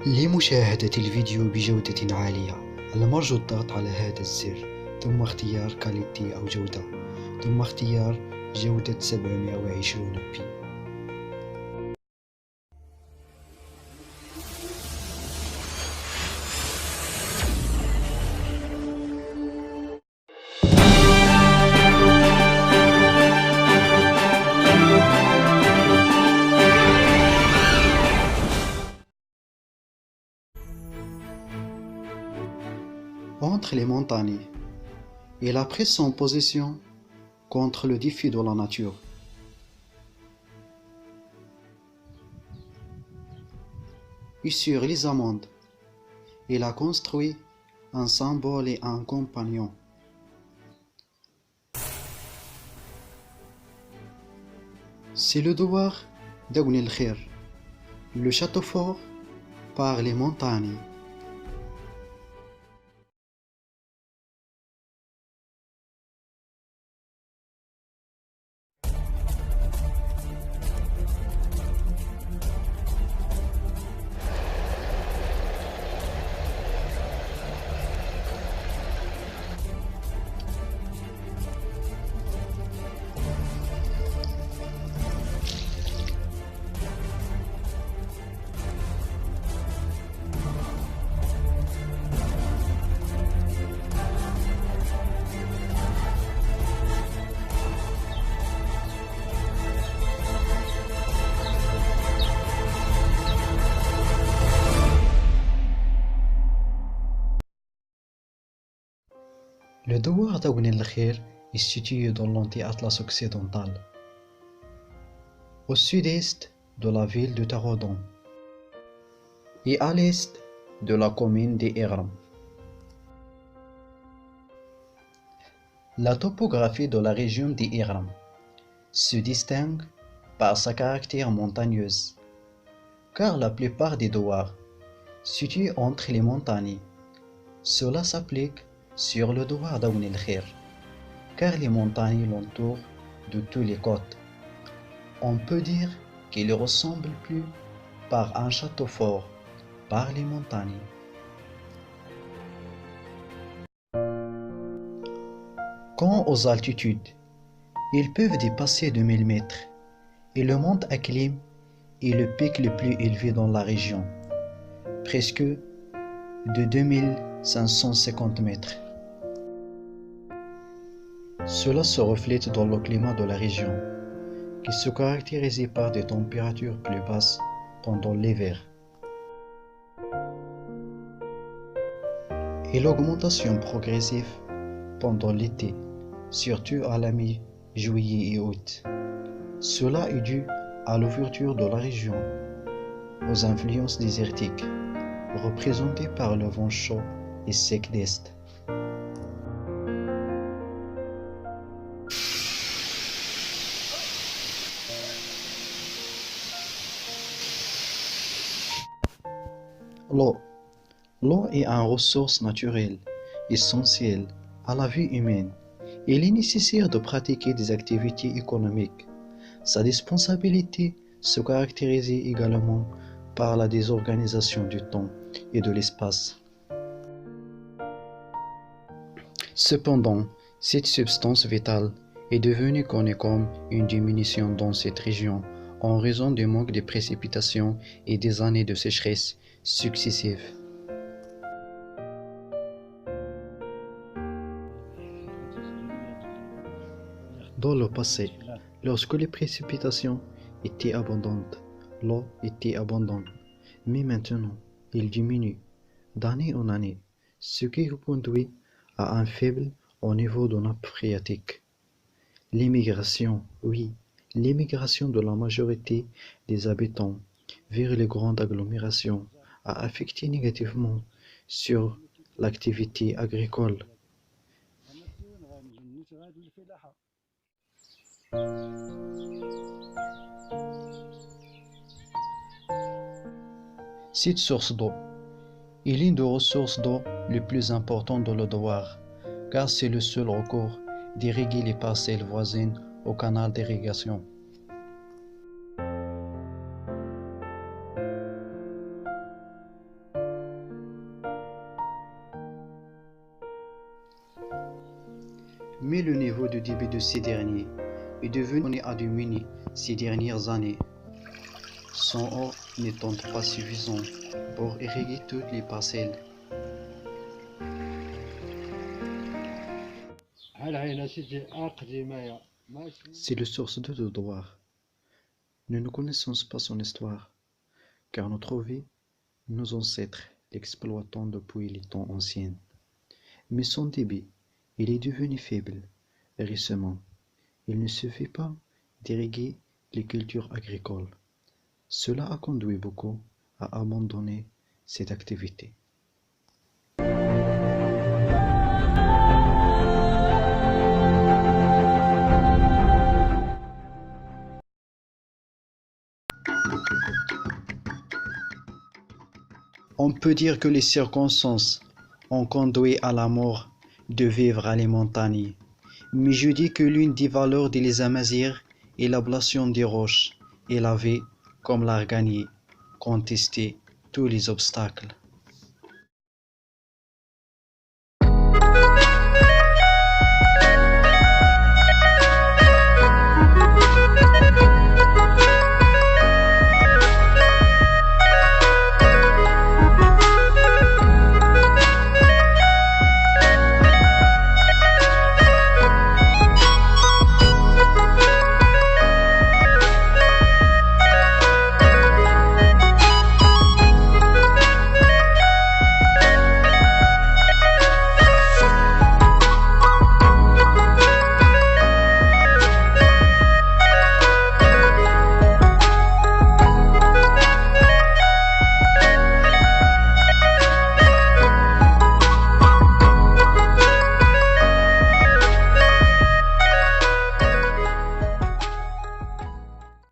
لمشاهدة الفيديو بجودة عالية، المرجو الضغط على هذا الزر ثم اختيار كاليتي أو جودة ثم اختيار جودة 720p. Entre les montagnes, il a pris son position contre le défi de la nature. Et sur les amandes, il a construit un symbole et un compagnon. C'est le devoir d'Aoun el Khair, le château fort par les montagnes. Le Douar d'Aoun el Khair est situé dans l'anti-Atlas occidental, au sud-est de la ville de Taroudant et à l'est de la commune d'Ighram. La topographie de la région d'Ighram se distingue par sa caractère montagneuse, car la plupart des douars situés entre les montagnes. Cela s'applique sur le Douar d'Aoun el Khair, car les montagnes l'entourent de tous les côtés. On peut dire qu'il ressemble plus par un château fort par les montagnes. Quant aux altitudes, ils peuvent dépasser 2000 mètres et le mont Aklim est le pic le plus élevé dans la région, presque de 2550 mètres. Cela se reflète dans le climat de la région, qui se caractérise par des températures plus basses pendant l'hiver et l'augmentation progressive pendant l'été, surtout à la mi-juillet et août. Cela est dû à l'ouverture de la région aux influences désertiques, représentées par le vent chaud et sec d'est. L'eau. L'eau est une ressource naturelle essentielle à la vie humaine. Il est nécessaire de pratiquer des activités économiques. Sa disponibilité se caractérise également par la désorganisation du temps et de l'espace. Cependant, cette substance vitale est devenue connue comme une diminution dans cette région en raison du manque de précipitations et des années de sécheresse successives. Dans le passé, lorsque les précipitations étaient abondantes, l'eau était abondante, mais maintenant, elle diminue d'année en année, ce qui conduit à un faible au niveau de nappe phréatique. L'immigration, oui, l'immigration de la majorité des habitants vers les grandes agglomérations a affecté négativement sur l'activité agricole. Cette source d'eau est l'une des ressources d'eau les plus importantes de le Douar, car c'est le seul recours d'irriguer les parcelles voisines au canal d'irrigation. Mais le niveau de débit de ces derniers est devenu à diminuer ces dernières années. Son eau n'étant pas suffisant pour irriguer toutes les parcelles. C'est le source de devoir. Nous ne connaissons pas son histoire, car notre vie, nos ancêtres l'exploitant depuis les temps anciens. Mais son débit, il est devenu faible récemment. Il ne suffit pas d'irriguer les cultures agricoles. Cela a conduit beaucoup à abandonner cette activité. On peut dire que les circonstances ont conduit à la mort de vivre à les montagnes. Mais je dis que l'une des valeurs des Amazirs est l'ablation des roches et la vie comme l'art gagné, contester tous les obstacles.